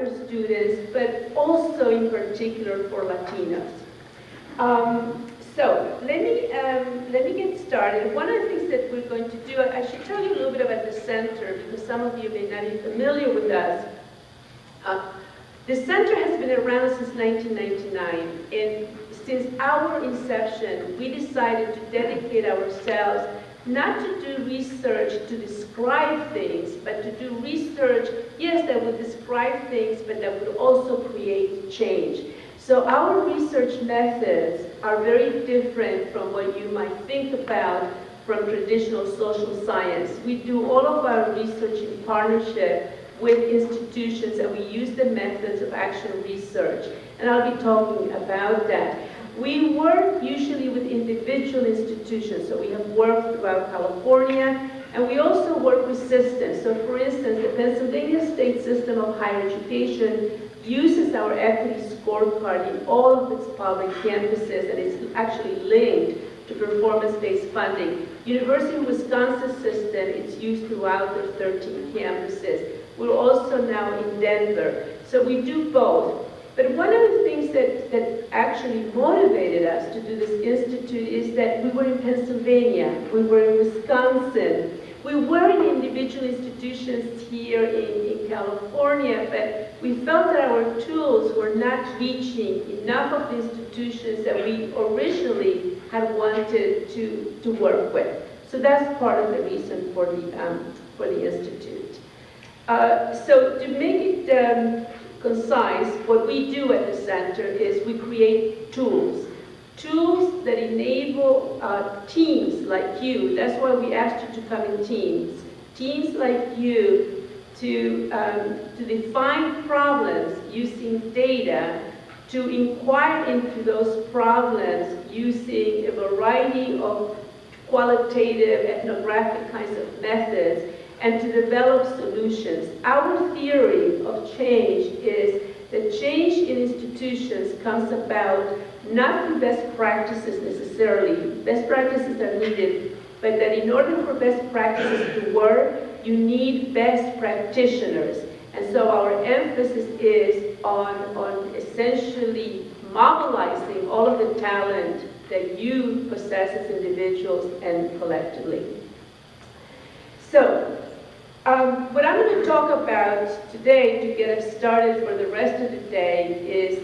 of their students, but also in particular for Latinos. So let me get started. One of the things that we're going to do, I should tell you a little bit about the center, because some of you may not be familiar with us. The center has been around since 1999, and since our inception, we decided to dedicate ourselves not to do research to describe things, but to do research, yes, that would describe things, but that would also create change. So our research methods are very different from what you might think about from traditional social science. We do all of our research in partnership with institutions, and we use the methods of action research. And I'll be talking about that. We work usually with individual institutions, so we have worked throughout California, and we also work with systems. So for instance, the Pennsylvania State System of Higher Education uses our equity scorecard in all of its public campuses, and it's actually linked to performance-based funding. University of Wisconsin system, it's used throughout their 13 campuses. We're also now in Denver. So we do both. But one of the things that actually motivated us to do this institute is that we were in Pennsylvania, we were in Wisconsin, we were in individual institutions here in California, but we felt that our tools were not reaching enough of the institutions that we originally had wanted to work with. So that's part of the reason for the institute. So to make it concise, what we do at the center is we create tools. Tools that enable teams like you, that's why we asked you to come in teams. Teams like you to define problems using data, to inquire into those problems using a variety of qualitative, ethnographic kinds of methods, and to develop solutions. Our theory of change is that change in institutions comes about not through best practices necessarily. Best practices are needed, but that in order for best practices to work, you need best practitioners. And so our emphasis is on essentially mobilizing all of the talent that you possess as individuals and collectively. So, what I'm going to talk about today to get us started for the rest of the day is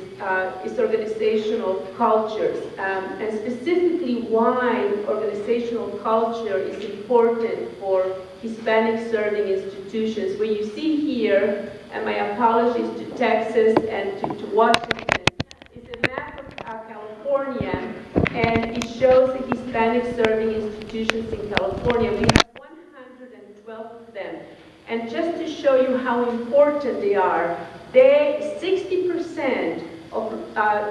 organizational cultures, and specifically why organizational culture is important for Hispanic serving institutions. What you see here, and my apologies to Texas and to Washington, is a map of California, and it shows the Hispanic serving institutions in California. We have 112 of them. And just to show you how important they are, 60% of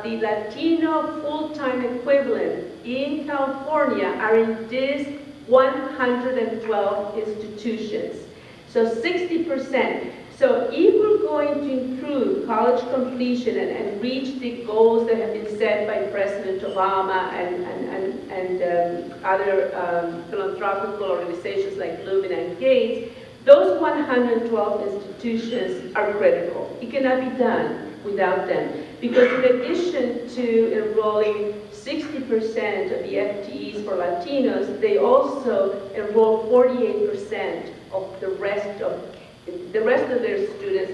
the Latino full-time equivalent in California are in these 112 institutions. So 60%. So if we're going to improve college completion and reach the goals that have been set by President Obama and other philanthropical organizations like Lumina and Gates, those 112 institutions are critical. It cannot be done without them, because in addition to enrolling 60% of the FTEs for Latinos, they also enroll 48% of the rest of their students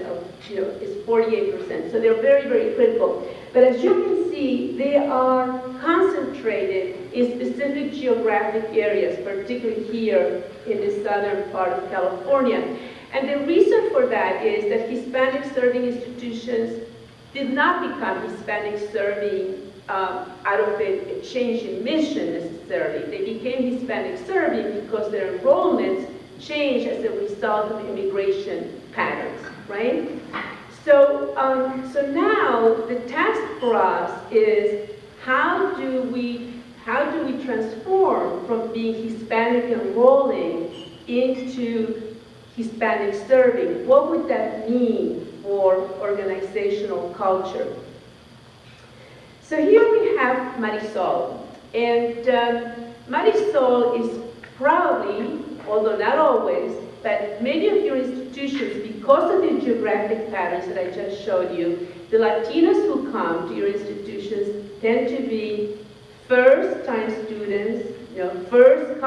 is 48%. So they're very, very critical. But as you can see, they are concentrated in specific geographic areas, particularly here in the southern part of California. And the reason for that is that Hispanic serving institutions did not become Hispanic serving out of a change in mission necessarily. They became Hispanic serving because their enrollments changed as a result of immigration patterns, right? So, so now the task for us is how do we transform from being Hispanic enrolling into Hispanic serving? What would that mean for organizational culture? So here we have Marisol, and Marisol is probably, although not always, but many of your institutions, because of the geographic patterns that I just showed you, the Latinos who come to your institutions tend to be first-time students, first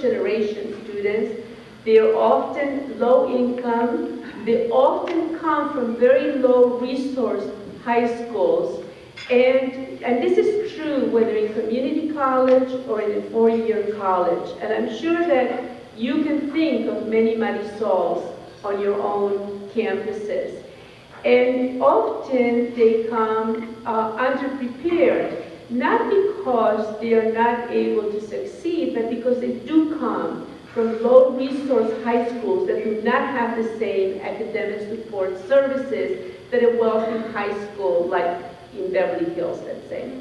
generation students. They're often low income. They often come from very low resource high schools. And this is true whether in community college or in a four-year college. And I'm sure that you can think of many Marisols on your own campuses. And often they come underprepared, not because they are not able to succeed, but because they do come from low-resource high schools that do not have the same academic support services that a wealthy high school like in Beverly Hills, let's say.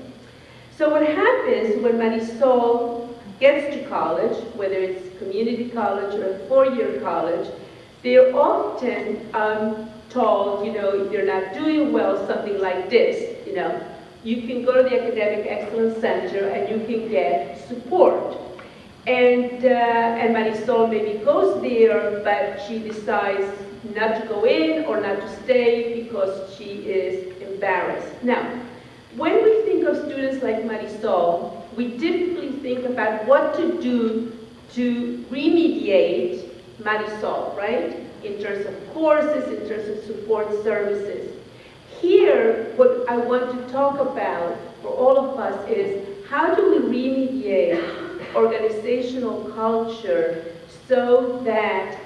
So what happens when Marisol gets to college, whether it's community college or a four-year college, they're often told, if they're not doing well, something like this, you can go to the Academic Excellence Center and you can get support. And Marisol maybe goes there, but she decides not to go in or not to stay because she is embarrassed. Now, when we think of students like Marisol, we typically think about what to do to remediate Marisol, right? In terms of courses, in terms of support services. Here, what I want to talk about for all of us is how do we remediate organizational culture so that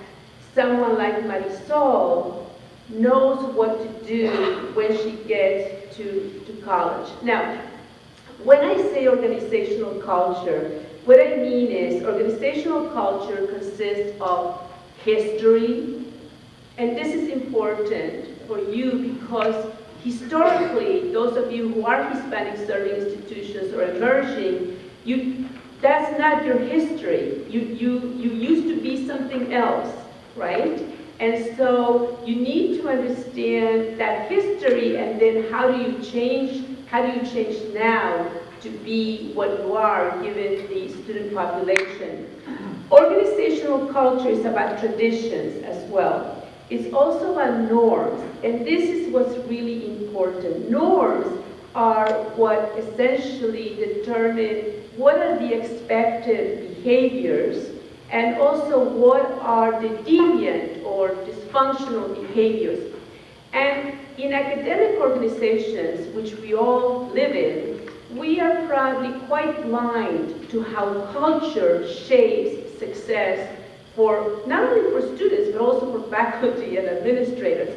someone like Marisol knows what to do when she gets to college. Now, when I say organizational culture, what I mean is organizational culture consists of history, and this is important for you because historically, those of you who are Hispanic serving institutions or emerging, that's not your history. You used to be something else, right? And so you need to understand that history, and then how do you change now to be what you are given the student population. Organizational culture is about traditions as well. It's also about norms, and this is what's really important. Norms are what essentially determine what are the expected behaviors and also what are the deviant or dysfunctional behaviors. And in academic organizations, which we all live in, we are probably quite blind to how culture shapes success for not only for students, but also for faculty and administrators.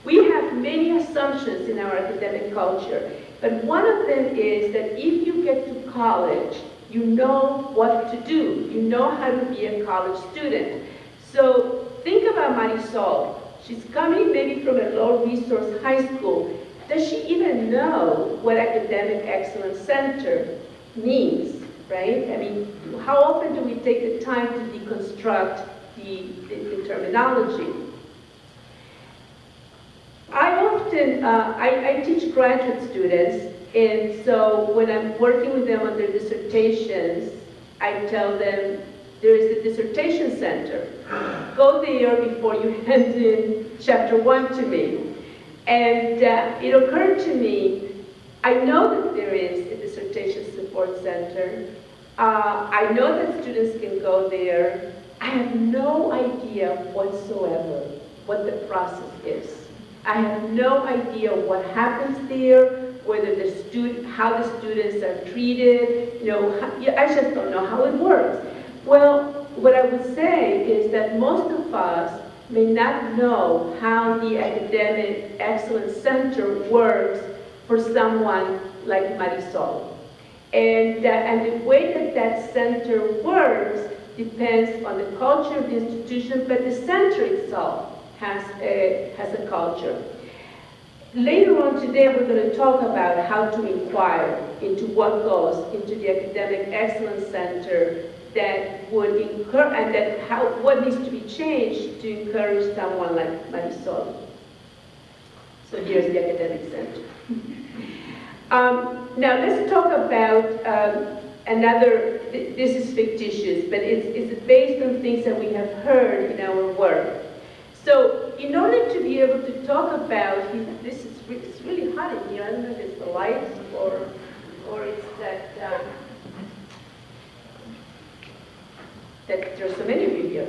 We have many assumptions in our academic culture, but one of them is that if you get to college, you know what to do. You know how to be a college student. So think about Marisol. She's coming maybe from a low-resource high school. Does she even know what Academic Excellence Center means, right? I mean, how often do we take the time to deconstruct the terminology? I teach graduate students, and so when I'm working with them on their dissertations, I tell them there is a dissertation center. Go there before you hand in chapter 1 to me. And it occurred to me, I know that there is a dissertation support center. I know that students can go there. I have no idea whatsoever what the process is. I have no idea what happens there, how the students are treated. I just don't know how it works. Well, what I would say is that most of us may not know how the Academic Excellence Center works for someone like Marisol. And the way that that center works depends on the culture of the institution, but the center itself has a culture. Later on today, we're going to talk about how to inquire into what goes into the Academic Excellence Center that would encourage, and what needs to be changed to encourage someone like Marisol. So here's the Academic Center. Now let's talk about this is fictitious, but it's based on things that we have heard in our work. So in order to be able to talk about, it's really hot in here. I don't know if it's the lights or it's that there's so many of you here.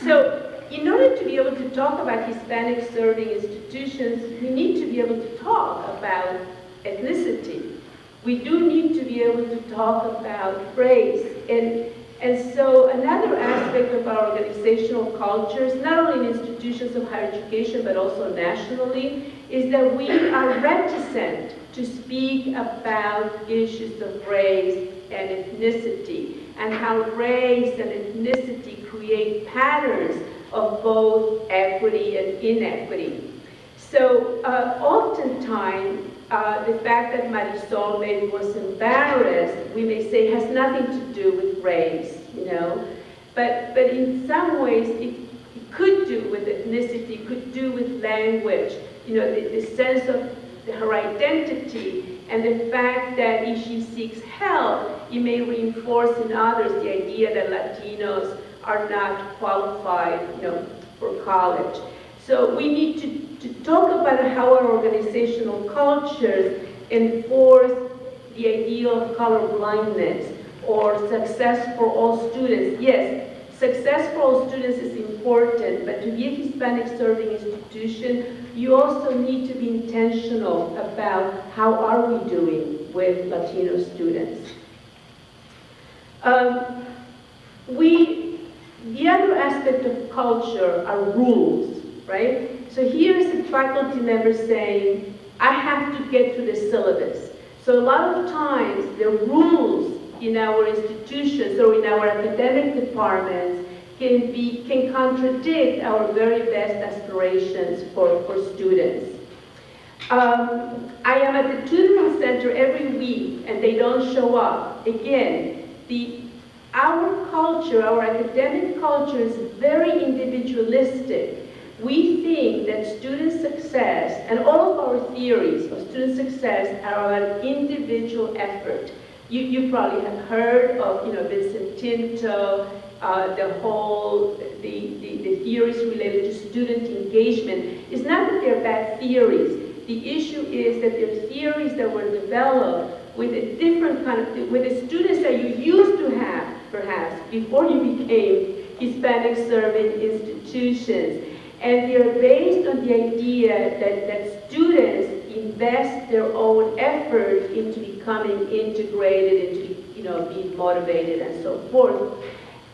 So in order to be able to talk about Hispanic serving institutions, we need to be able to talk about ethnicity. We do need to be able to talk about race. And so another aspect of our organizational cultures, not only in institutions of higher education, but also nationally, is that we are reticent to speak about issues of race and ethnicity, and how race and ethnicity create patterns of both equity and inequity. So oftentimes, the fact that Marisol maybe was embarrassed, we may say, has nothing to do with race, you know. But in some ways, it could do with ethnicity, could do with language, you know, the sense of her identity, and the fact that if she seeks help, it may reinforce in others the idea that Latinos are not qualified, you know, for college. So we need to talk about how our organizational cultures enforce the idea of colorblindness or success for all students. Yes, success for all students is important, but to be a Hispanic serving institution, you also need to be intentional about how are we doing with Latino students. The other aspect of culture are rules, right? So here's a faculty member saying, I have to get through the syllabus. So a lot of times, the rules in our institutions or in our academic departments can contradict our very best aspirations for students. I am at the tutoring center every week and they don't show up. Again, our culture, our academic culture is very individualistic. We think that student success and all of our theories of student success are about individual effort. You probably have heard of, you know, Vincent Tinto, the theories related to student engagement. It's not that they're bad theories. The issue is that they're theories that were developed with a different kind of, with the students that you used to have, perhaps, before you became Hispanic serving institutions. And they're based on the idea that students invest their own effort into becoming integrated, into, you know, being motivated and so forth.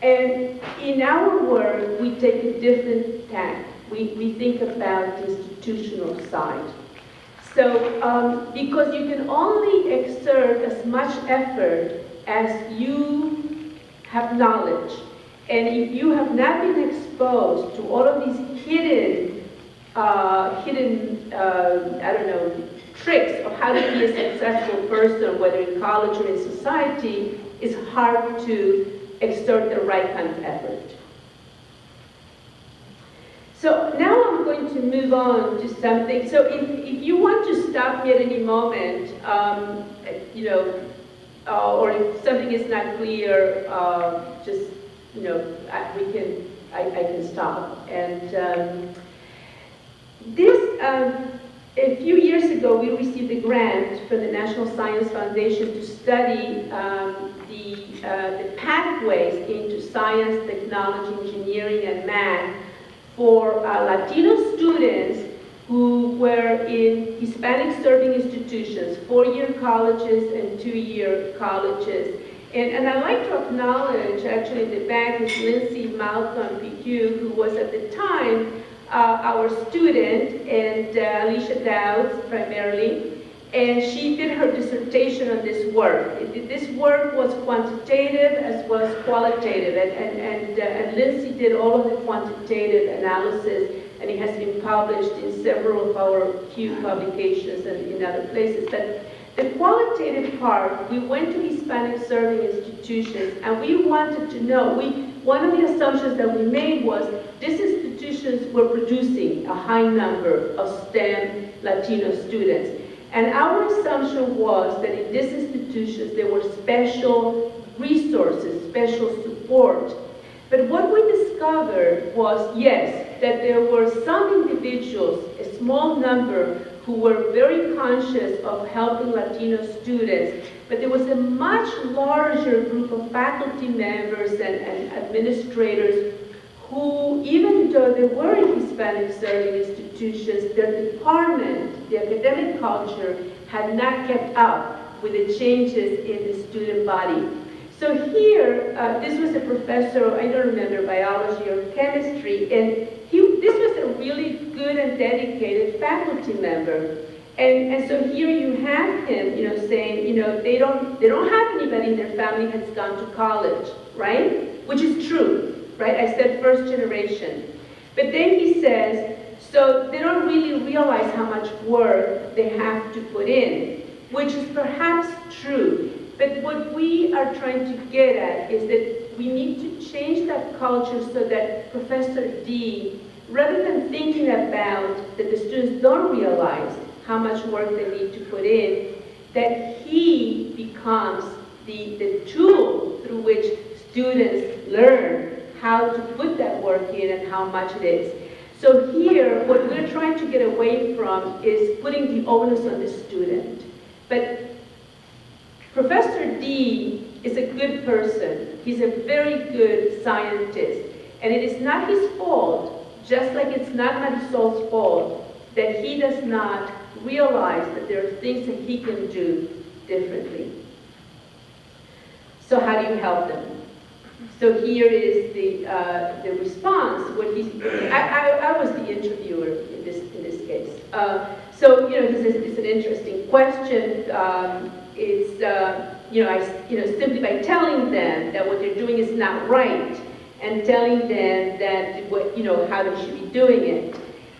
And in our work, we take a different tack. We think about the institutional side. So, because you can only exert as much effort as you have knowledge. And if you have not been exposed to all of these hidden, I don't know, tricks of how to be a successful person, whether in college or in society, it's hard to exert the right kind of effort. So now I'm going to move on to something. So if you want to stop me at any moment, you know, or if something is not clear, just, you know, I can stop. And a few years ago, we received a grant from the National Science Foundation to study the pathways into science, technology, engineering, and math for Latino students who were in Hispanic serving institutions, 4-year colleges and 2-year colleges. And I'd like to acknowledge, actually in the back is Lindsay Malcolm PQ, who was at the time our student, and Alicia Dowds primarily, and she did her dissertation on this work. This work was quantitative as well as qualitative, and Lindsay did all of the quantitative analysis, and it has been published in several of our Q publications and in other places. But the qualitative part, we went to Hispanic serving institutions, and we wanted to know, one of the assumptions that we made was these institutions were producing a high number of STEM Latino students. And our assumption was that in these institutions there were special resources, special support. But what we discovered was, yes, that there were some individuals, a small number, who were very conscious of helping Latino students, but there was a much larger group of faculty members and administrators who, even though they were in Hispanic-serving institutions, their department, the academic culture, had not kept up with the changes in the student body. So here, this was a professor, I don't remember, biology or chemistry, and this was a really good and dedicated faculty member. And so here you have him, saying, they don't have anybody in their family that's gone to college, right? Which is true, right? I said first generation. But then he says, so they don't really realize how much work they have to put in, which is perhaps true. But what we are trying to get at is that we need to change that culture so that Professor D, rather than thinking about that the students don't realize how much work they need to put in, that he becomes the tool through which students learn how to put that work in and how much it is. So here, what we're trying to get away from is putting the onus on the student. But Professor D is a good person. He's a very good scientist. And it is not his fault, just like it's not Marisol's fault, that he does not realize that there are things that he can do differently. So how do you help them? So here is the response. I was the interviewer in this case. So it's an interesting question. Simply by telling them that what they're doing is not right, and telling them that how they should be doing it.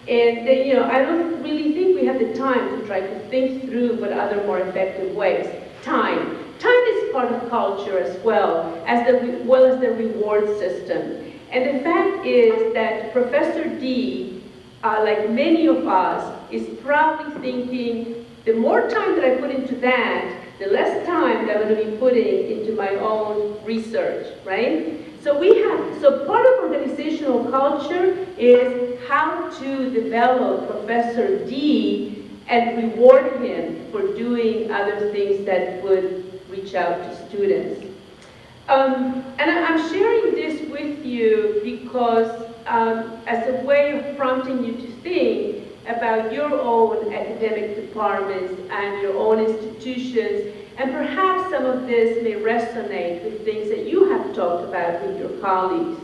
And I don't really think we have the time to try to think through what other more effective ways. Time is part of culture as well as the reward system. And the fact is that Professor D, like many of us, is probably thinking, the more time that I put into that, the less time that I'm going to be putting into my own research, right? So part of organizational culture is how to develop Professor D and reward him for doing other things that would reach out to students. And I'm sharing this with you because as a way of prompting you to think about your own academic departments and your own institutions, and perhaps some of this may resonate with things that you have talked about with your colleagues.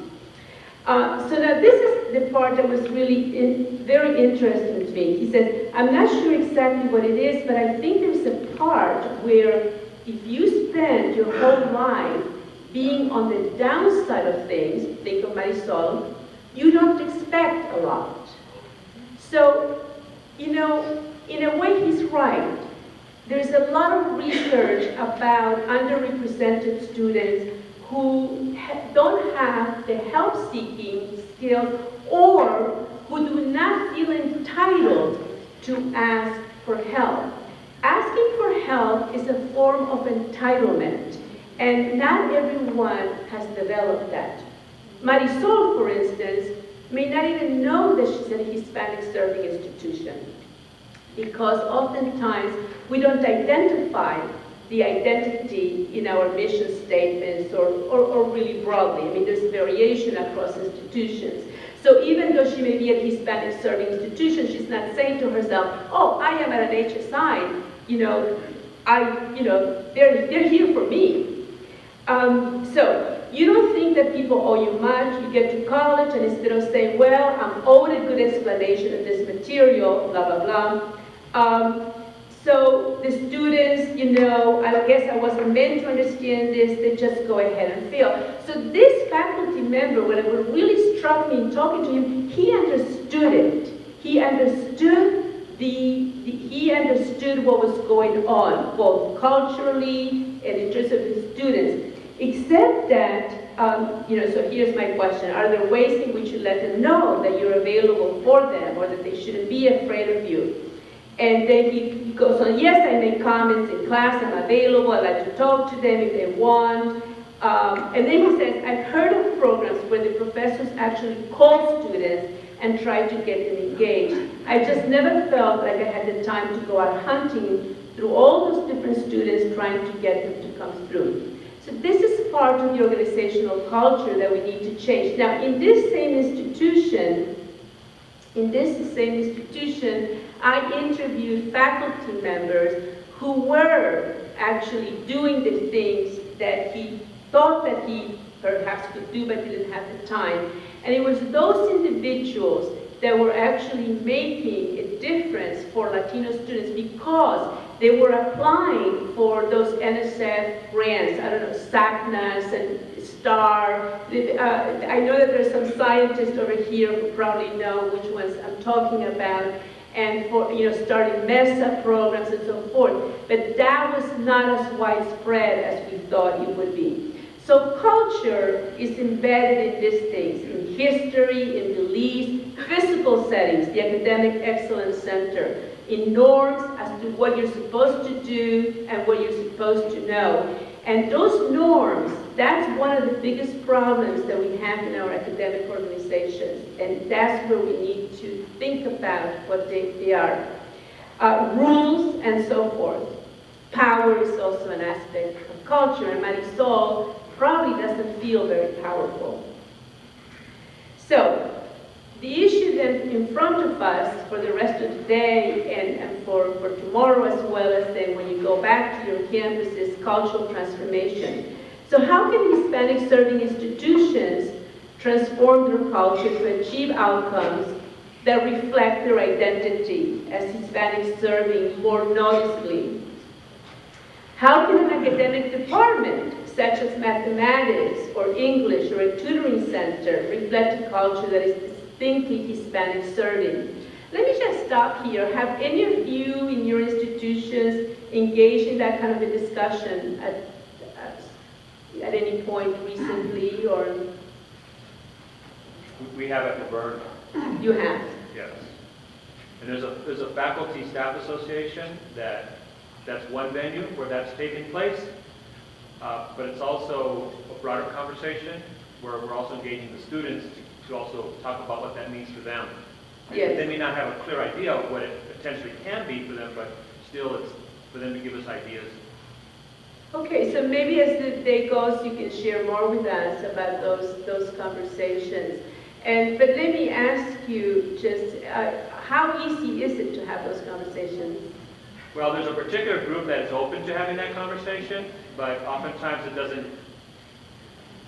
So now this is the part that was really very interesting to me. He says, I'm not sure exactly what it is, but I think there's a part where if you spend your whole life being on the downside of things, think of Marisol, you don't expect a lot. So, in a way he's right. There's a lot of research about underrepresented students who don't have the help-seeking skills or who do not feel entitled to ask for help. Asking for help is a form of entitlement, and not everyone has developed that. Marisol, for instance, may not even know that she's in a Hispanic-serving institution, because oftentimes we don't identify the identity in our mission statements or really broadly. I mean, there's variation across institutions. So even though she may be at a Hispanic-serving institution, she's not saying to herself, oh, I am at an HSI, they're here for me. So you don't think that people owe you much. You get to college, and instead of saying, well, I'm owed a good explanation of this material, blah, blah, blah. So the students, I guess I wasn't meant to understand this, they just go ahead and fail. So this faculty member, what really struck me in talking to him, he understood it. He understood he understood what was going on, both culturally and in terms of his students. Except that, so here's my question. Are there ways in which you let them know that you're available for them or that they shouldn't be afraid of you? And then he goes on, yes, I make comments in class, I'm available, I like to talk to them if they want. And then he says, I've heard of programs where the professors actually call students and try to get them engaged. I just never felt like I had the time to go out hunting through all those different students trying to get them to come through. So this is part of the organizational culture that we need to change. Now, in this same institution, I interviewed faculty members who were actually doing the things that he thought that he perhaps could do but didn't have the time. And it was those individuals that were actually making a difference for Latino students because they were applying for those NSF grants, I don't know, SACNAS and STAR. I know that there's some scientists over here who probably know which ones I'm talking about, and for starting MESA programs and so forth. But that was not as widespread as we thought it would be. So culture is embedded in these things, in history, in beliefs, physical settings, the Academic Excellence Center, in norms as to what you're supposed to do and what you're supposed to know. And those norms, that's one of the biggest problems that we have in our academic organizations. And that's where we need to think about what they are. Rules and so forth. Power is also an aspect of culture, and Marisol probably doesn't feel very powerful. So, the issue then in front of us for the rest of the day and for tomorrow as well as then when you go back to your campus is cultural transformation. So how can Hispanic serving institutions transform their culture to achieve outcomes that reflect their identity as Hispanic serving more noticeably? How can an academic department, such as mathematics or English or a tutoring center, reflect a culture that is distinctly Hispanic serving? Let me just stop here. Have any of you in your institutions engaged in that kind of a discussion at any point recently, or? We have at the Burn. You have? Yes. And there's a faculty staff association that's one venue where that's taking place, but it's also a broader conversation where we're also engaging the students to also talk about what that means to them. Yes. They may not have a clear idea of what it potentially can be for them, but still it's for them to give us ideas. Okay, so maybe as the day goes, you can share more with us about those conversations. But let me ask you just, how easy is it to have those conversations? Well, there's a particular group that is open to having that conversation, but oftentimes it doesn't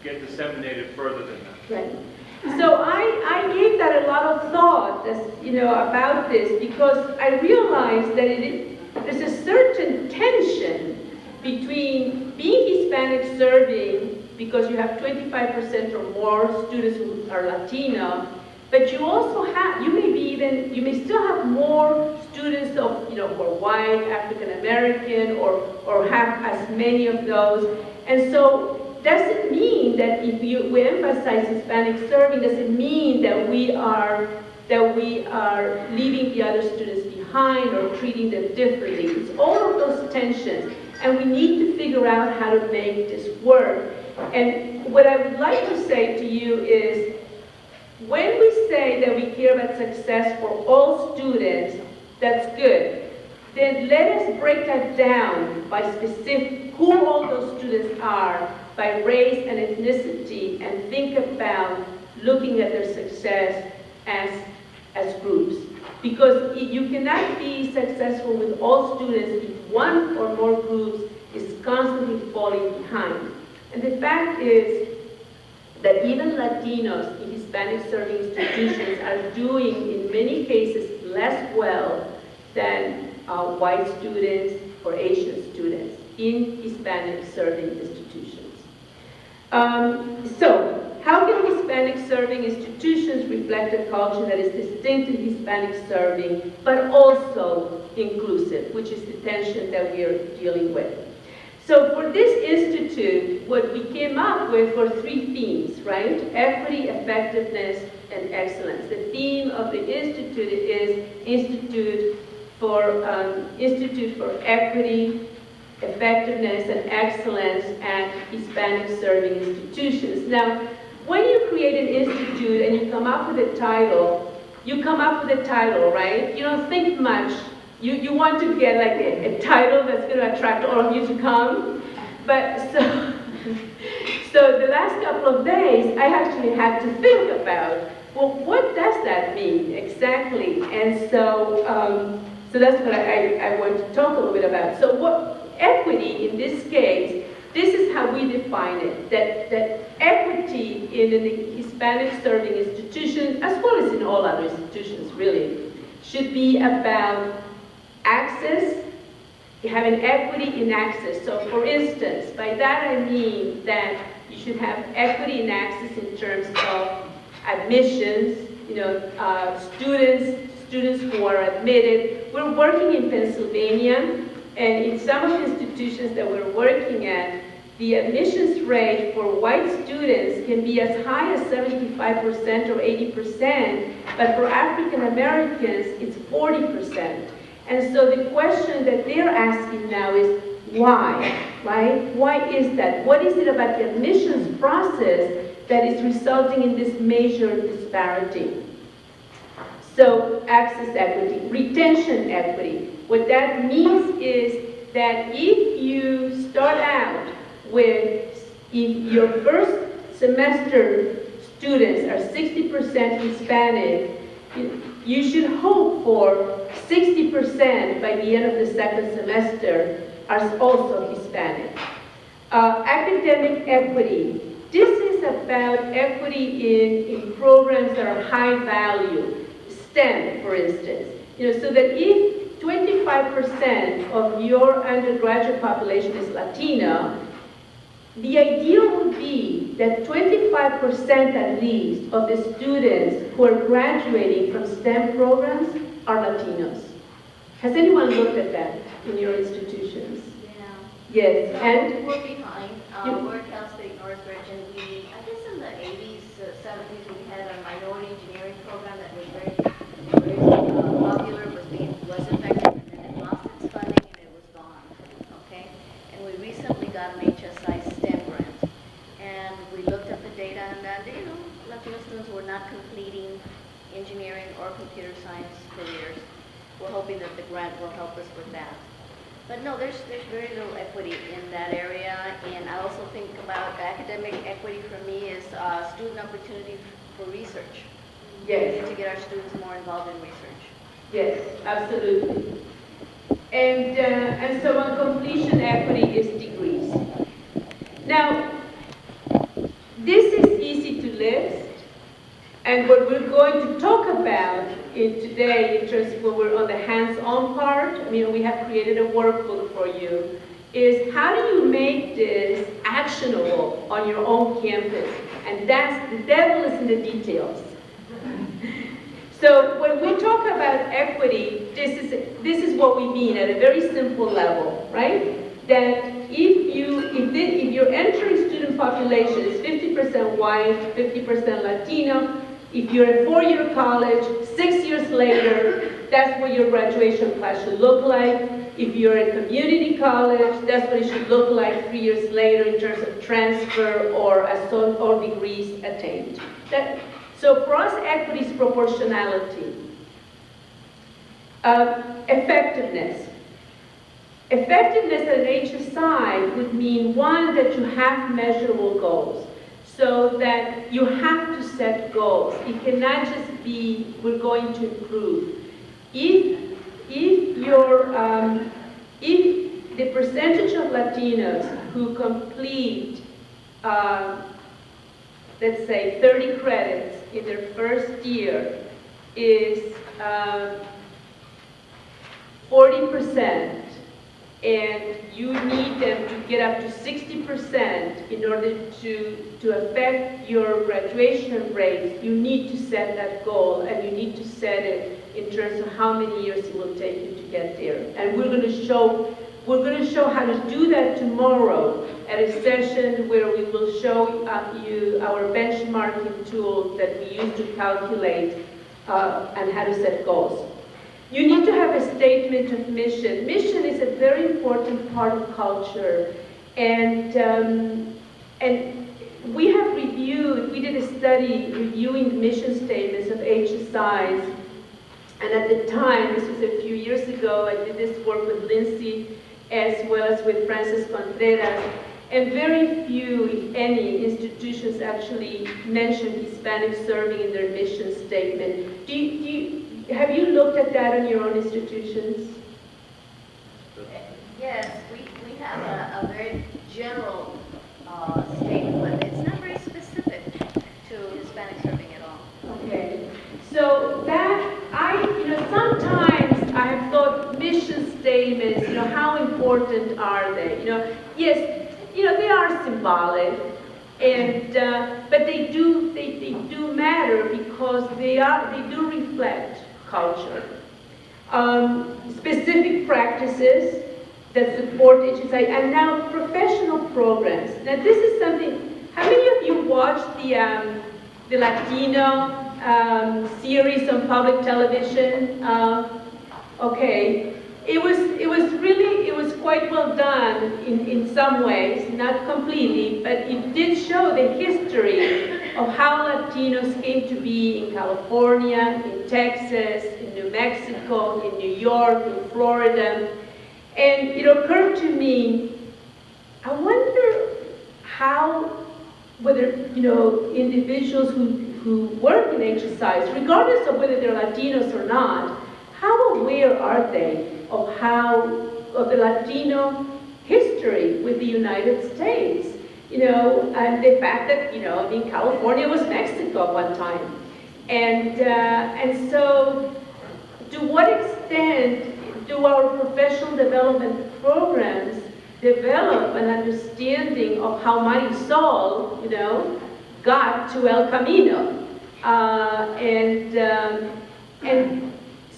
get disseminated further than that. Right. So I gave that a lot of thought, about this, because I realized that there's a certain tension between being Hispanic serving, because you have 25% or more students who are Latino, but you also have, you may still have more students of, who are white, African American, or have as many of those. And so, doesn't mean that if we emphasize Hispanic serving, doesn't mean that we are leaving the other students behind or treating them differently. It's all of those tensions, and we need to figure out how to make this work. And what I would like to say to you is, when we say that we care about success for all students, that's good. Then let us break that down by specific, who all those students are, by race and ethnicity, and think about looking at their success as groups. Because you cannot be successful with all students if one or more groups is constantly falling behind. And the fact is that even Latinos in Hispanic serving institutions are doing, in many cases, less well than white students or Asian students in Hispanic serving institutions. So, how can Hispanic serving institutions reflect a culture that is distinctly Hispanic serving, but also inclusive, which is the tension that we are dealing with? So for this institute, what we came up with were 3 themes, right? Equity, effectiveness, and excellence. The theme of the institute is Institute for Institute for Equity, Effectiveness, and Excellence at Hispanic Serving Institutions. Now, when you create an institute and you come up with a title, right? You don't think much. You want to get like a title that's going to attract all of you to come. But so the last couple of days, I actually had to think about, well, what does that mean exactly? And so, so that's what I want to talk a little bit about. So what equity in this case, this is how we define it, that equity in an Hispanic serving institution, as well as in all other institutions really, should be about access, having equity in access. So for instance, by that I mean that you should have equity in access in terms of admissions, students who are admitted. We're working in Pennsylvania, and in some of the institutions that we're working at, the admissions rate for white students can be as high as 75% or 80%, but for African Americans, it's 40%. And so the question that they're asking now is, why, right? Why is that? What is it about the admissions process that is resulting in this major disparity? So access equity, retention equity. What that means is that if you start out with, if your first semester students are 60% Hispanic, you should hope for 60% by the end of the second semester are also Hispanic. Academic equity. This is about equity in programs that are high value. STEM, for instance. So that if 25% of your undergraduate population is Latino, the ideal would be that 25% at least of the students who are graduating from STEM programs are Latinos. Has anyone looked at that in your institutions? Yeah. Yes, So and? we're behind. We're at Cal State Northridge, and I guess in the 80s, 70s, we had a minority engineering program that was very popular, was effective, and then it lost its funding and it was gone. Okay? And we recently got an HSI STEM grant, and we looked at the data, and Latino students were not completing engineering or computer science careers. We're hoping that the grant will help us with that. But no, there's very little equity in that area, and I also think about academic equity for me is student opportunity for research. Yes. We need to get our students more involved in research. Yes, absolutely. And so on completion equity is degrees. Now, this is easy to list, and what we're going to talk about today, in terms of when we're on the hands-on part, we have created a workbook for you, is how do you make this actionable on your own campus? And that's, the devil is in the details. So when we talk about equity, this is what we mean at a very simple level, right? That if your entering student population is 50% white, 50% Latino, if you're a four-year college, 6 years later, that's what your graduation class should look like. If you're a community college, that's what it should look like 3 years later in terms of transfer or degrees attained. So for us, equity is proportionality. Effectiveness. Effectiveness at an HSI would mean, one, that you have measurable goals. So that you have to set goals. It cannot just be, we're going to improve. If the percentage of Latinos who complete, let's say, 30 credits in their first year is 40%, and you need them to get up to 60% in order to affect your graduation rates, you need to set that goal, and you need to set it in terms of how many years it will take you to get there. And we're going to show how to do that tomorrow at a session where we will show you our benchmarking tool that we use to calculate and how to set goals. You need to have a statement of mission. Mission is a very important part of culture. And we have we did a study reviewing the mission statements of HSIs. And at the time, this was a few years ago, I did this work with Lindsay as well as with Francis Contreras. And very few, if any, institutions actually mention Hispanic serving in their mission statement. Have you looked at that in your own institutions? Yes, we have a very general statement, but it's not very specific to Hispanic serving at all. Okay. So that, sometimes I have thought mission statements, how important are they? Yes, they are symbolic, and but they do matter because they do reflect culture. Specific practices that support HSI, and now professional programs. Now this is something, how many of you watched the Latino series on public television? Okay. It was quite well done in some ways, not completely, but it did show the history of how Latinos came to be in California, in Texas, in New Mexico, in New York, in Florida. And it occurred to me, I wonder whether individuals who work in HSIs, regardless of whether they're Latinos or not, how aware are they of the Latino history with the United States? And the fact that, California was Mexico at one time. And so, to what extent do our professional development programs develop an understanding of how Marisol, got to El Camino? And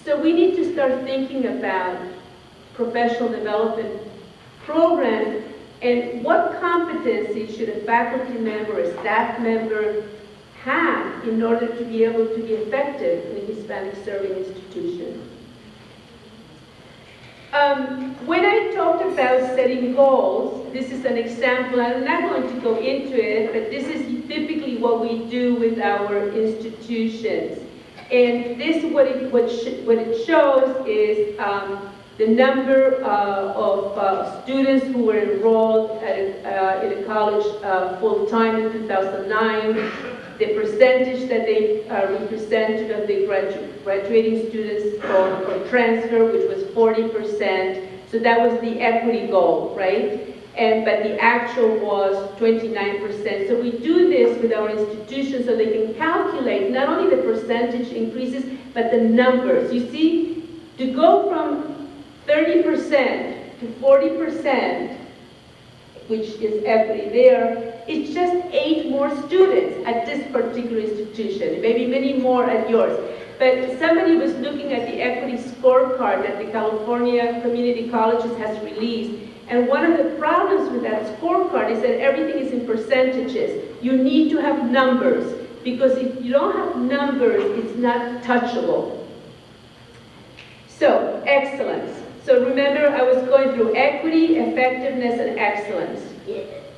so we need to start thinking about professional development programs and what competencies should a faculty member, a staff member have in order to be able to be effective in a Hispanic serving institution. When I talked about setting goals, this is an example. I'm not going to go into it, but this is typically what we do with our institutions. And this, what it shows is the number of students who were enrolled in a college full-time in 2009, the percentage that they represented of the graduating students for transfer, which was 40%. So that was the equity goal, right? But the actual was 29%. So we do this with our institutions so they can calculate not only the percentage increases, but the numbers. You see, to go from 30% to 40%, which is equity there, it's just 8 more students at this particular institution, maybe many more at yours. But somebody was looking at the equity scorecard that the California Community Colleges has released, and one of the problems with that scorecard is that everything is in percentages. You need to have numbers, because if you don't have numbers, it's not touchable. So, excellence. So remember, I was going through equity, effectiveness, and excellence.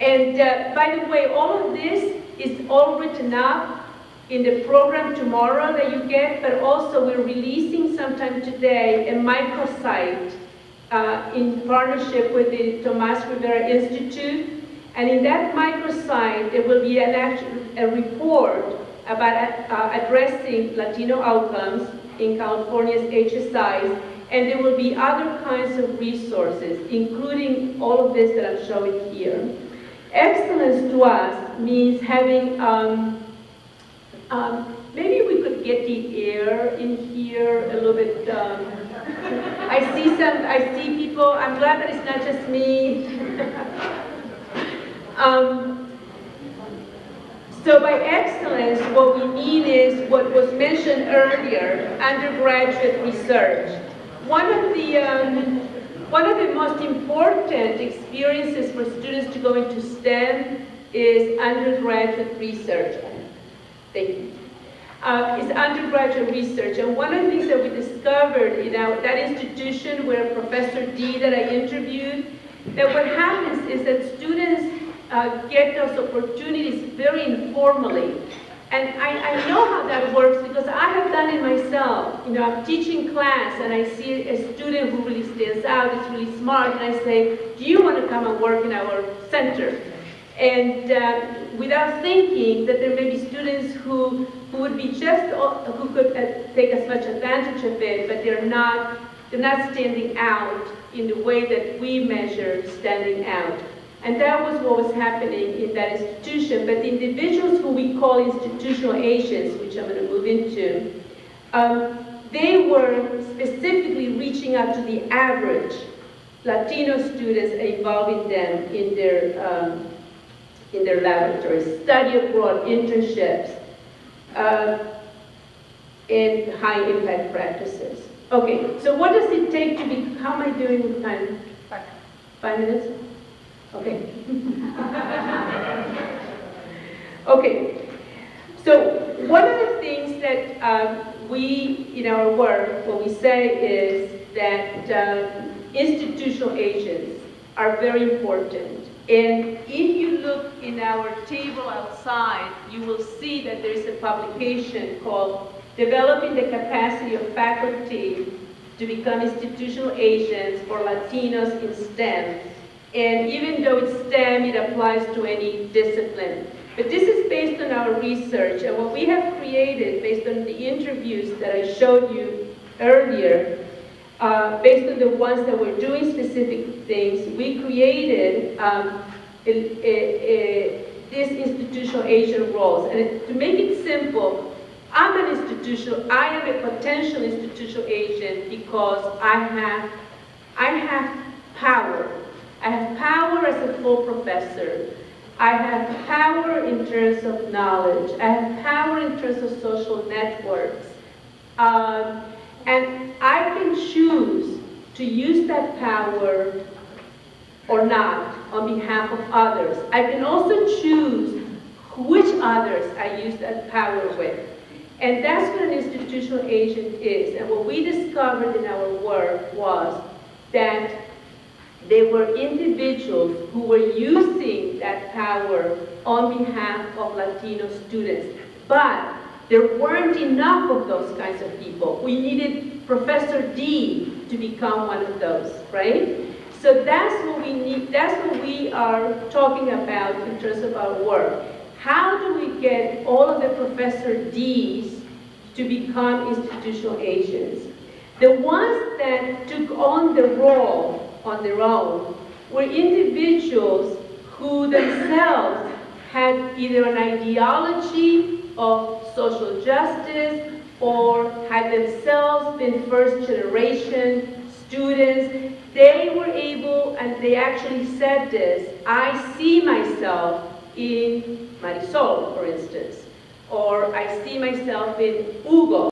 And by the way, all of this is all written up in the program tomorrow that you get, but also we're releasing sometime today a microsite in partnership with the Tomas Rivera Institute. And in that microsite, there will be a report about addressing Latino outcomes in California's HSIs. And there will be other kinds of resources, including all of this that I'm showing here. Excellence to us means having, maybe we could get the air in here a little bit. I see people, I'm glad that it's not just me. So by excellence, what we mean is what was mentioned earlier, undergraduate research. One of the most important experiences for students to go into STEM is undergraduate research. Thank you. Is undergraduate research. And one of the things that we discussed discovered in that institution where Professor D that I interviewed, that what happens is that students get those opportunities very informally. And I know how that works because I have done it myself. You know, I'm teaching class and I see a student who really stands out, is really smart, and I say, do you want to come and work in our center? And without thinking that there may be students who would be just, who could take as much advantage of it, but they're not standing out in the way that we measure standing out. And that was what was happening in that institution. But the individuals who we call institutional Asians, which I'm going to move into, they were specifically reaching out to the average Latino students and involving them in their laboratories, study abroad, internships, and high impact practices. Okay, so what does it take to be, how am I doing with time? 5 minutes? Okay. Okay, so one of the things that we, in our work, what we say is that institutional Asians are very important. And if you look in our table outside, you will see that there's a publication called Developing the Capacity of Faculty to Become Institutional Asians for Latinos in STEM. And even though it's STEM, it applies to any discipline. But this is based on our research, and what we have created based on the interviews that I showed you earlier, based on the ones that were doing specific things, we created these institutional Asian roles. And to make it simple, I am a potential institutional Asian because I have power. I have power as a full professor. I have power in terms of knowledge. I have power in terms of social networks. And I can choose to use that power or not on behalf of others. I can also choose which others I use that power with. And that's what an institutional agent is. And what we discovered in our work was that they were individuals who were using that power on behalf of Latino students. But there weren't enough of those kinds of people. We needed Professor D to become one of those, right? So that's what we need, that's what we are talking about in terms of our work. How do we get all of the Professor Ds to become institutional Asians? The ones that took on the role on their own were individuals who themselves had either an ideology of social justice or had themselves been first-generation students. They were able, and they actually said this, I see myself in Marisol, for instance, or I see myself in Hugo.